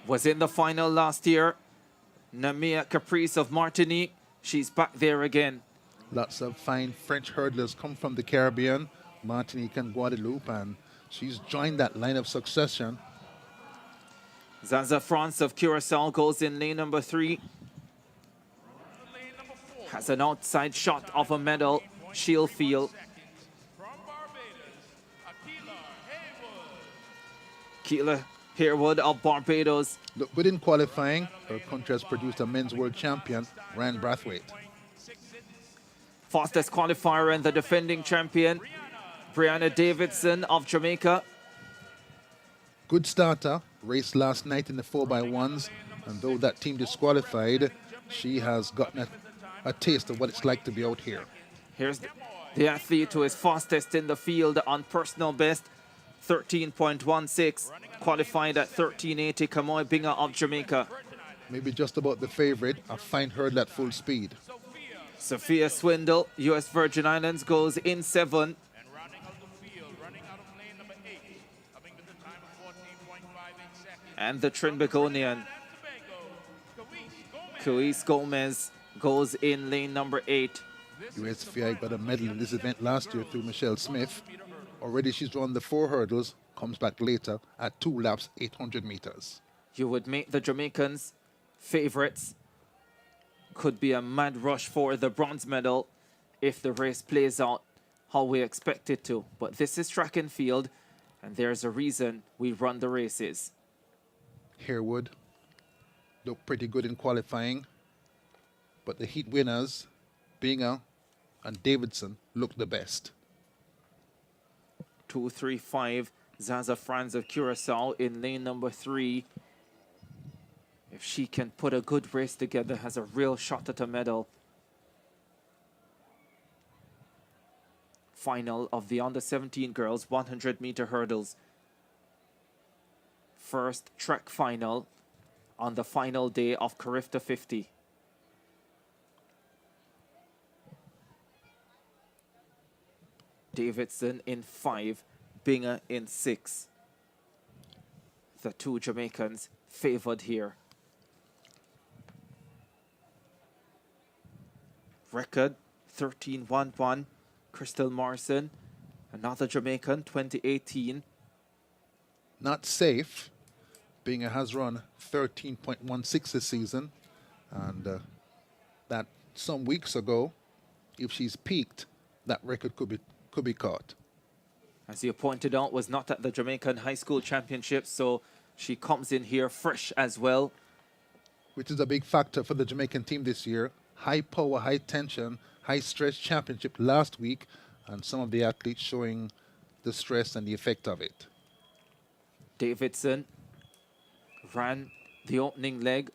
Was in the final last year. Namia Caprice of Martinique. She's back there again. Lots of fine French hurdlers come from the Caribbean, Martinique and Guadeloupe, and she's joined that line of succession. Zaza France of Curacao goes in lane number 3. Has an outside shot of a medal. She'll feel. Keela Harewood of Barbados. Look good in qualifying. Her country has produced a men's world champion, Ryan Brathwaite. Fastest qualifier and the defending champion, Brianna Davidson of Jamaica. Good starter, raced last night in the 4x1s, and though that team disqualified, she has gotten a taste of what it's like to be out here. Here's the athlete who is fastest in the field on personal best, 13.16, qualified at 13.80, Kamoy Binger of Jamaica. Maybe just about the favorite, a fine hurdle at full speed. Sophia Swindle, U.S. Virgin Islands, goes in 7. And the Trinbagonian, Cuis Gomez, goes in lane number 8. USVI got a medal in this event last year through Michelle Smith. Already she's run the 4 hurdles, comes back later at 2 laps, 800 meters. You would make the Jamaicans favorites. Could be a mad rush for the bronze medal if the race plays out how we expect it to. But this is track and field, and there's a reason we run the races. Harewood looked pretty good in qualifying, but the heat winners, Binger and Davidson, looked the best. 2-3-5, Zaza Franz of Curacao in lane number 3. If she can put a good race together, has a real shot at a medal. Final of the under-17 girls 100-meter hurdles. First track final on the final day of CARIFTA 50. Davidson in 5, Binger in 6. The two Jamaicans favored here. Record 13.11. Crystal Morrison, another Jamaican, 2018. Not safe. Binger has run 13.16 this season, and that some weeks ago, if she's peaked, that record could be caught. As you pointed out, was not at the Jamaican High School Championships, so she comes in here fresh as well. Which is a big factor for the Jamaican team this year. High power, high tension, high stress championship last week, and some of the athletes showing the stress and the effect of it. Davidson ran the opening leg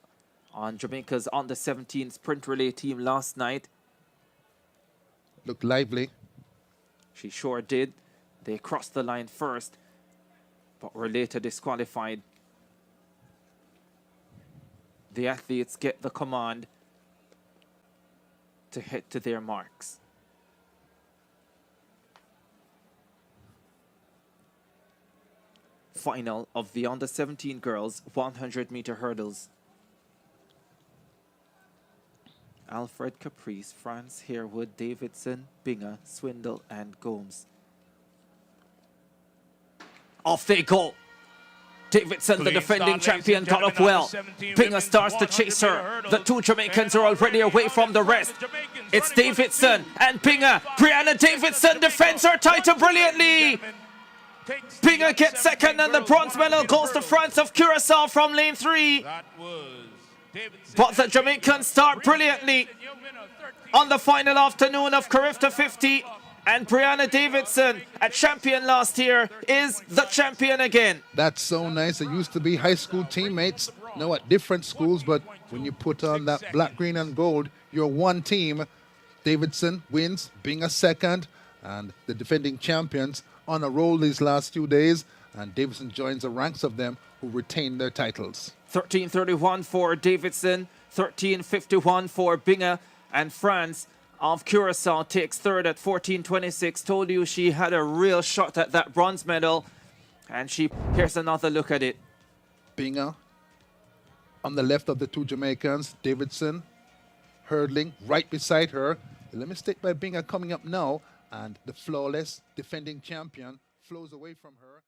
on Jamaica's under-17 sprint relay team last night. Looked lively. She sure did. They crossed the line first, but were later disqualified. The athletes get the command to head to their marks. Final of the under-17 girls 100-meter hurdles. Alfred Caprice, France Harewood, Davidson, Binger, Swindle, and Gomes. Off they go. Davidson, the defending champion, got up well. Binger starts to chase her. The two Jamaicans are already away from the rest. It's Davidson and Binger. Brianna Davidson defends her title brilliantly. Binger gets second, and the bronze medal goes to France of Curacao from lane 3. But the Jamaicans start brilliantly on the final afternoon of CARIFTA 50. And Brianna Davidson, a champion last year, is the champion again. That's so nice. They used to be high school teammates, now at different schools, but when you put on that black, green, and gold, you're one team. Davidson wins, being a second, and the defending champions on a roll these last few days, and Davidson joins the ranks of them who retain their titles. 13:31 for Davidson, 13:51 for Binger, and France of Curacao takes third at 14:26. Told you she had a real shot at that bronze medal, and here's another look at it. Binger On the left of the two Jamaicans, Davidson hurdling right beside her. The mistake by Binger coming up now, and the flawless defending champion flows away from her.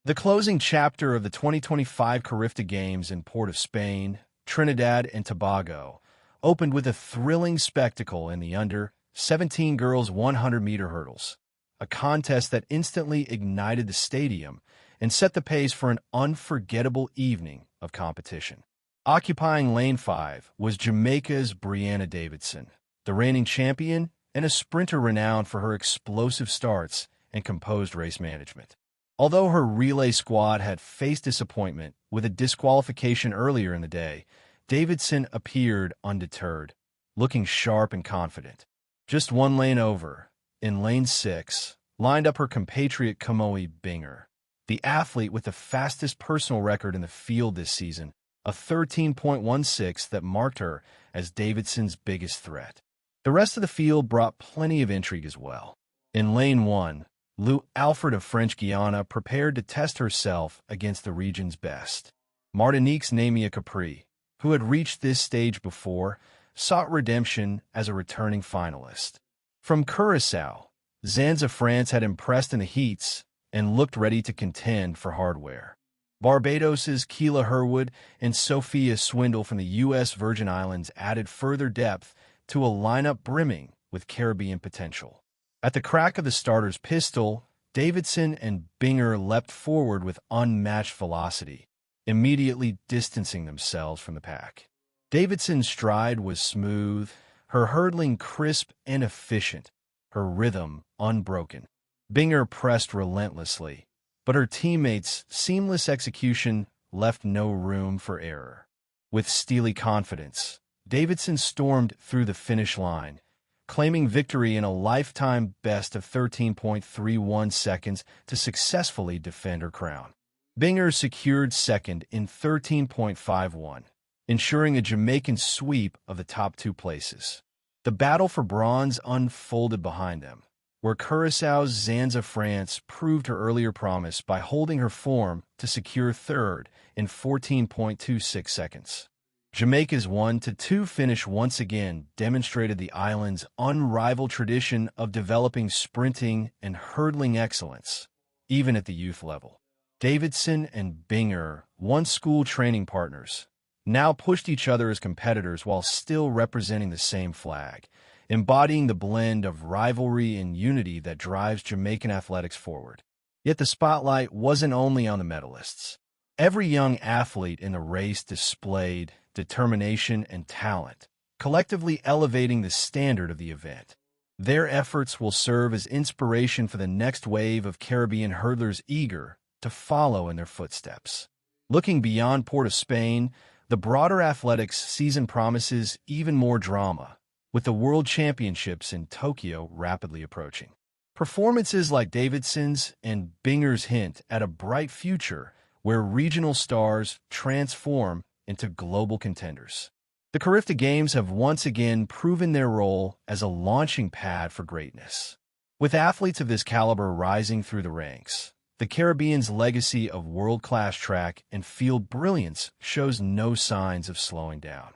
The closing chapter of the 2025 CARIFTA Games in Port of Spain, Trinidad and Tobago, opened with a thrilling spectacle in the under-17 girls 100-meter hurdles, a contest that instantly ignited the stadium and set the pace for an unforgettable evening of competition. Occupying lane 5 was Jamaica's Brianna Davidson, the reigning champion and a sprinter renowned for her explosive starts and composed race management. Although her relay squad had faced disappointment with a disqualification earlier in the day, Davidson appeared undeterred, looking sharp and confident. Just one lane over, in lane 6, lined up her compatriot Kamoy Binger, the athlete with the fastest personal record in the field this season, a 13.16 that marked her as Davidson's biggest threat. The rest of the field brought plenty of intrigue as well. In lane 1, Lou Alfred of French Guiana prepared to test herself against the region's best. Martinique's Namia Capri, who had reached this stage before, sought redemption as a returning finalist. From Curaçao, Zanza France had impressed in the heats and looked ready to contend for hardware. Barbados's Keela Herwood and Sophia Swindle from the U.S. Virgin Islands added further depth to a lineup brimming with Caribbean potential. At the crack of the starter's pistol, Davidson and Binger leapt forward with unmatched velocity, immediately distancing themselves from the pack. Davidson's stride was smooth, her hurdling crisp and efficient, her rhythm unbroken. Binger pressed relentlessly, but her teammates' seamless execution left no room for error. With steely confidence, Davidson stormed through the finish line, claiming victory in a lifetime best of 13.31 seconds to successfully defend her crown. Binger secured second in 13.51, ensuring a Jamaican sweep of the top 2 places. The battle for bronze unfolded behind them, where Curaçao's Zanza France proved her earlier promise by holding her form to secure third in 14.26 seconds. Jamaica's 1-2 finish once again demonstrated the island's unrivaled tradition of developing sprinting and hurdling excellence, even at the youth level. Davidson and Binger, once school training partners, now pushed each other as competitors while still representing the same flag, embodying the blend of rivalry and unity that drives Jamaican athletics forward. Yet the spotlight wasn't only on the medalists. Every young athlete in the race displayed determination and talent, collectively elevating the standard of the event. Their efforts will serve as inspiration for the next wave of Caribbean hurdlers eager to follow in their footsteps. Looking beyond Port of Spain, the broader athletics season promises even more drama, with the World Championships in Tokyo rapidly approaching. Performances like Davidson's and Binger's hint at a bright future where regional stars transform into global contenders. The CARIFTA Games have once again proven their role as a launching pad for greatness. With athletes of this caliber rising through the ranks, the Caribbean's legacy of world-class track and field brilliance shows no signs of slowing down.